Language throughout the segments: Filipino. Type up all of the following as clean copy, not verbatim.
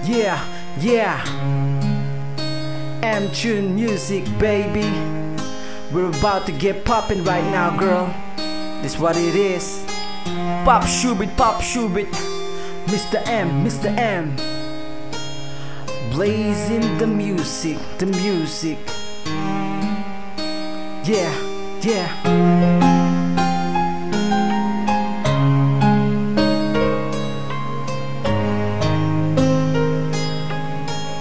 Yeah, yeah. M-Tune Music, baby. We're about to get poppin' right now, girl. This what it is. Pop Shubit, Pop Shubit. Mr. M, Mr. M. Blazing the music, the music. Yeah, yeah.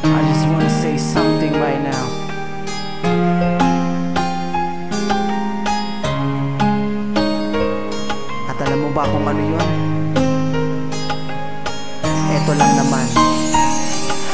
I just want to say something right now. At alam mo ba kung ano yun? Eto lang naman.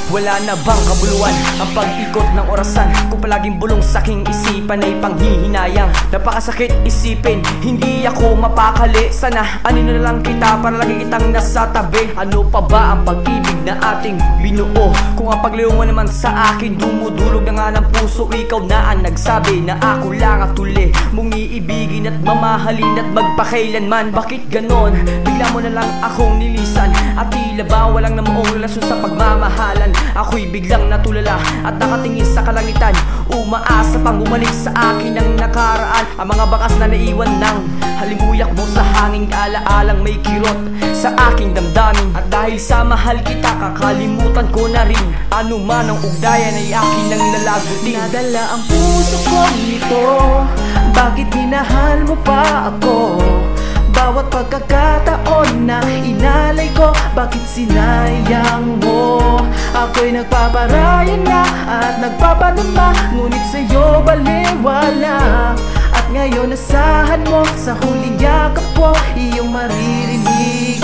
Wala na bang kabuluhan ang pag-ikot ng orasan? Kung palaging bulong sa aking isipan ay panghihinayang. Napakasakit isipin, hindi ako mapakali. Sana anino na lang kita para lagi kitang nasa tabi. Ano pa ba ang pag-ibig na ating binuo? Kung ang pagliwangan naman sa akin dumudulog na nga ng puso. Ikaw na ang nagsabi na ako lang ang tuli mong iibigin at mamahalin at magpakailanman. Bakit ganon? Bigla mo na lang akong nilisan at tila ba walang namaong relasyon sa pagmamahalan. Ako'y biglang natulala at nakatingin sa kalangitan, umaasa pang bumalik sa akin ang nakaraan. Ang mga bakas na naiwan ng halimuyak mo sa hanging alaalang may kirot sa aking damdamin. At dahil sa mahal kita, kakalimutan ko na rin ano man ang ugnayan ay akin ang lalagutin. Nadala ang puso ko nito, bakit minahal mo pa ako? Bawat pagkakataon na inalay ko, bakit sinayang mo? Ako'y nagpaparaya na at nagpapadama, ngunit sa'yo baliwala. At ngayon nasahan mo sa huling yakap ko, iyong maririnig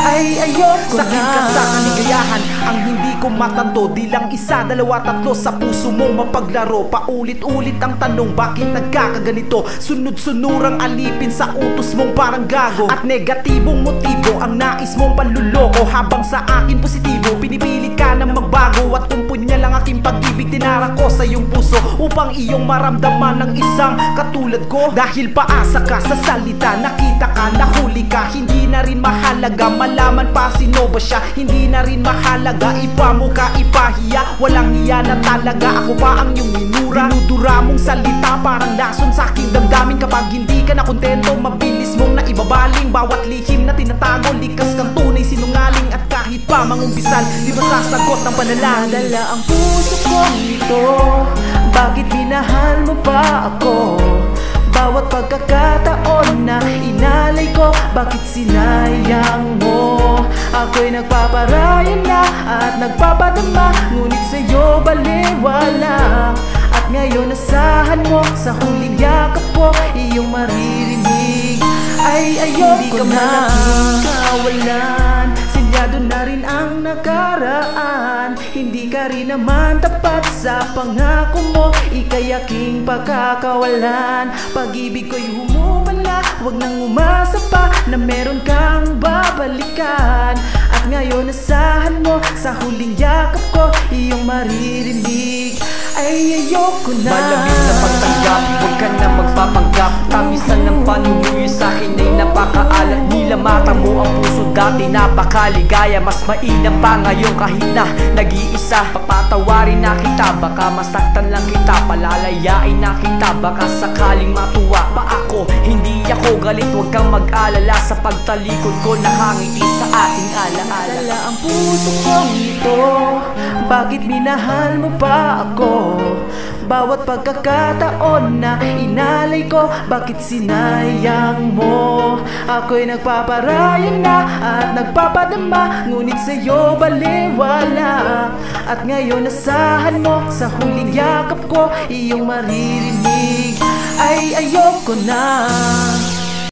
ay ayoko na. Sakit ka sa kaligayahan, ang hindi ko matanto. Di lang isa, dalawa, tatlo sa puso mong mapaglaro. Paulit-ulit ang tanong, bakit nagkakaganito? Sunod-sunurang alipin sa utos mong parang gago. At negatibong motibo ang nais mong panluloko. Habang sa akin positibo, pinipilit ka na magbago. At umpunya lang aking pag-ibig, tinara ko sa iyong puso upang iyong maramdaman ng isang katulad ko. Dahil paasa ka sa salita, nakita ka, nahuli ka. Hindi na rin mahalaga malaman pa sino ba siya. Hindi na rin mahalaga, ipa mo ka, ipahiya. Walang iya na talaga, ako pa ang iyong minura. Dinudura mong salita, parang lason sa aking damdamin. Kapag hindi ka na kontento, mabilis mong naibabaling. Bawat lihim na tinatago, likas kang tunay sinungaling. At kahit pa mangumpisal, di ba sasagot ng panalangin? Nadala ang puso ko nito, bakit minahal mo pa ako? Bawat pagkakataon na inalay ko, bakit sinayang mo? Ako'y nagpaparaya na at nagpapadama, ngunit sa'yo baliwala. At ngayon nasahan mo sa huling yakap ko, iyong maririnig ay ayoko na. Kawalan, sinyado na rin ang nakaraan. Hindi ka rin naman tapat sa pangako mo, ika'y aking pagkakawalan. Pag-ibig ko'y humumala, huwag nang umasa pa na meron kang babalikan. At ngayon nasahan mo sa huling yakap ko, iyong maririnig ay ayoko na. Malamig na pagtanggap, huwag ka na magpapanggap. Tamisan ng panunuyo sa'kin ay napakaalat. Nila mata mo ang puso dati napakaligaya. Mas mainam pa ngayon kahit na nag-iisa. Papatawarin na kita, baka masaktan lang kita. Palalayain na kita, baka sakaling matuwa pa ako. Hindi ako galit, huwag kang mag-alala. Sa pagtalikod ko nakangiti sa ating alaala. Nadala ang puso kong ito, bakit minahal mo pa ako? Bawat pagkakataon na inalay ko, bakit sinayang mo? Ako'y nagpaparaya na at nagpapadama, ngunit sa'yo baliwala. At ngayon nasahan mo sa huling yakap ko, iyong maririnig ay ayoko na.